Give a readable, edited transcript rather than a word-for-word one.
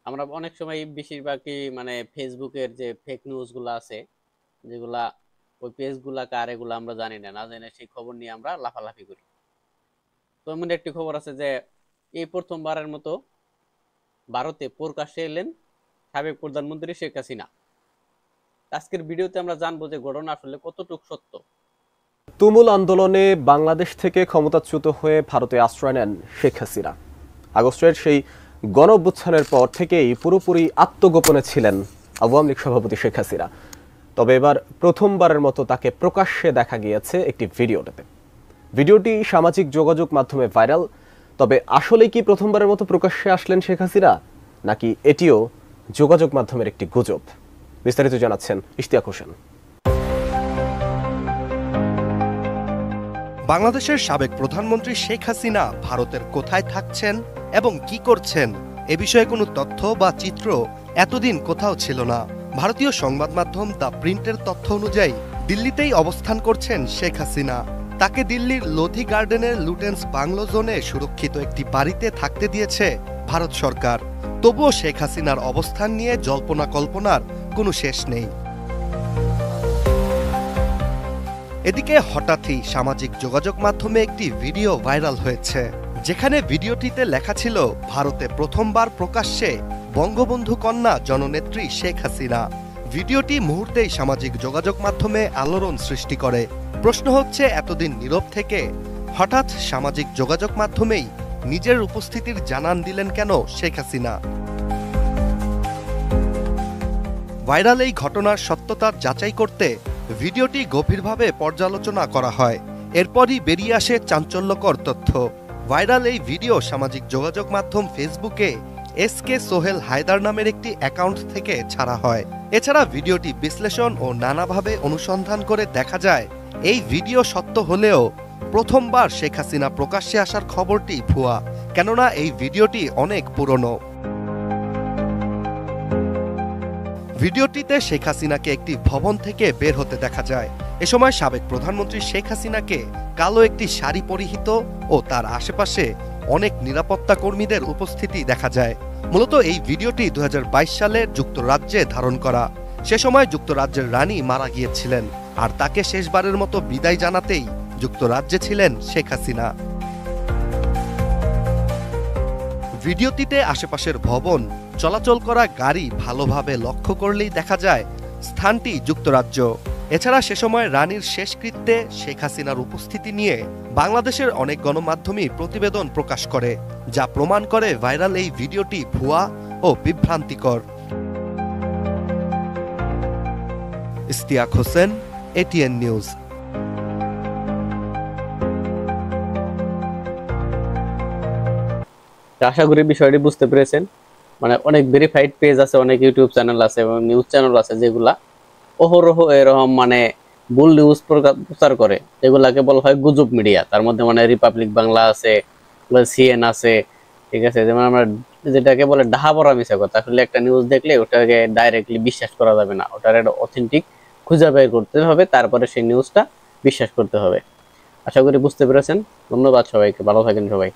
আমরা অনেক সময় বেশিরভাগই মানে ফেসবুকের যে ফেক নিউজ গুলা আছে, যেগুলা ওই পেজ গুলা কার এগুলা আমরা জানি না, না জেনে সেই খবর নিয়ে আমরা লাফালাফি করি। তো এমন একটি খবর আছে যে এই প্রথমবারের মতো ভারতে প্রকাশ্যে এলেন সাবেক প্রধানমন্ত্রী শেখ হাসিনা। আজকের ভিডিওতে আমরা জানবো যে ঘটনা আসলে কতটুকু সত্য। তুমুল আন্দোলনে বাংলাদেশ থেকে ক্ষমতাচ্যুত হয়ে ভারতে আশ্রয় নেন শেখ হাসিনা। আগস্টের সেই গণঅভ্যুত্থানের পর থেকেই পুরোপুরি আত্মগোপনে ছিলেন আওয়ামী লীগ সভাপতি শেখ হাসিনা। তবে এবার প্রথমবারের মতো তাকে প্রকাশ্যে দেখা গিয়েছে একটি ভিডিওতে। ভিডিওটি সামাজিক যোগাযোগ মাধ্যমে ভাইরাল। তবে আসলে কি প্রথমবারের মতো প্রকাশ্যে আসলেন শেখ হাসিনা, নাকি এটিও যোগাযোগ মাধ্যমের একটি গুজব? বিস্তারিত জানাচ্ছেন ইশতিয়াক হোসেন। বাংলাদেশের সাবেক প্রধানমন্ত্রী শেখ হাসিনা ভারতের কোথায় থাকছেন এবং কি করছেন এ বিষয়ে কোনো তথ্য বা চিত্র এতদিন কোথাও ছিল না। ভারতীয় সংবাদ মাধ্যম দ্য প্রিন্টের তথ্য অনুযায়ী দিল্লিতেই অবস্থান করছেন শেখ হাসিনা। তাকে দিল্লির লোধি গার্ডেনের লুটেন্স বাংলো জোনে সুরক্ষিত একটি বাড়িতে থাকতে দিয়েছে ভারত সরকার। তবুও শেখ হাসিনার অবস্থান নিয়ে জল্পনা কল্পনার কোনো শেষ নেই। এদিকে হঠাৎই সামাজিক যোগাযোগ মাধ্যমে একটি ভিডিও ভাইরাল হয়েছে, যেখানে ভিডিওটিতে লেখা ছিল ভারতে প্রথমবার প্রকাশ্যে বঙ্গবন্ধু কন্যা জননেত্রী শেখ হাসিনা। ভিডিওটি মুহূর্তেই সামাজিক যোগাযোগ মাধ্যমে আলোড়ন সৃষ্টি করে। প্রশ্ন হচ্ছে, এতদিন নীরব থেকে হঠাৎ সামাজিক যোগাযোগ মাধ্যমেই নিজের উপস্থিতির জানান দিলেন কেন শেখ হাসিনা? ভাইরাল এই ঘটনার সত্যতা যাচাই করতে ভিডিওটি গভীরভাবে পর্যালোচনা করা হয়। এরপরই বেরিয়ে আসে চাঞ্চল্যকর তথ্য। ভাইরাল এই ভিডিও সামাজিক যোগাযোগ মাধ্যম ফেসবুকে এসকে সোহেল হায়দার নামের একটি অ্যাকাউন্ট থেকে ছাড়া হয়। এছাড়া ভিডিওটি বিশ্লেষণ ও নানাভাবে অনুসন্ধান করে দেখা যায়, এই ভিডিও সত্য হলেও প্রথমবার শেখ হাসিনা প্রকাশ্যে আসার খবরটি ভুয়া, কেননা এই ভিডিওটি অনেক পুরনো। ভিডিওটিতে শেখ হাসিনাকে একটি ভবন থেকে বের হতে দেখা যায়। এ সময় সাবেক প্রধানমন্ত্রী শেখ হাসিনাকে কালো একটি শাড়ি পরিহিত ও তার আশেপাশে অনেক নিরাপত্তা কর্মীদের উপস্থিতি দেখা যায়। মূলত এই ভিডিওটি 2022 সালে যুক্তরাজ্যে ধারণ করা। সে সময় যুক্তরাজ্যের রানী মারা গিয়েছিলেন, আর তাকে শেষবারের মতো বিদায় জানাতেই যুক্তরাজ্যে ছিলেন শেখ হাসিনা। ভিডিওটিতে আশেপাশের ভবন, চলাচল করা গাড়ি ভালোভাবে লক্ষ্য করলেই দেখা যায় স্থানটি যুক্তরাজ্য। এছাড়া সে সময় রানীর শেষকৃত্যে শেখ হাসিনার উপস্থিতি নিয়ে বাংলাদেশের অনেক গণমাধ্যমই প্রতিবেদন প্রকাশ করে, যা প্রমাণ করে ভাইরাল এই ভিডিওটি ভুয়া ও বিভ্রান্তিকর। Ishtiaq Hossain, ATN news. আশা করি বিষয়টি বুঝতে পেরেছেন। মানে অনেক ভেরিফাইড পেজ আছে, অনেক ইউটিউব চ্যানেল আছে এবং নিউজ চ্যানেল আছে যেগুলা অহরহ এরকম মানে ভুল নিউজ প্রচার করে, যেগুলাকে বলা হয় গুজব মিডিয়া। তার মধ্যে মানে রিপাবলিক বাংলা আছে, সিএন আছে, ঠিক আছে। যেমন আমরা যেটাকে বলে ডাহা পড়া মিশা কথা, আসলে একটা নিউজ দেখলে ওটাকে ডাইরেক্টলি বিশ্বাস করা যাবে না, ওটার একটা অথেন্টিক খুঁজে বের করতে হবে, তারপরে সেই নিউজটা বিশ্বাস করতে হবে। আশা করি বুঝতে পেরেছেন। ধন্যবাদ সবাইকে, ভালো থাকেন সবাই।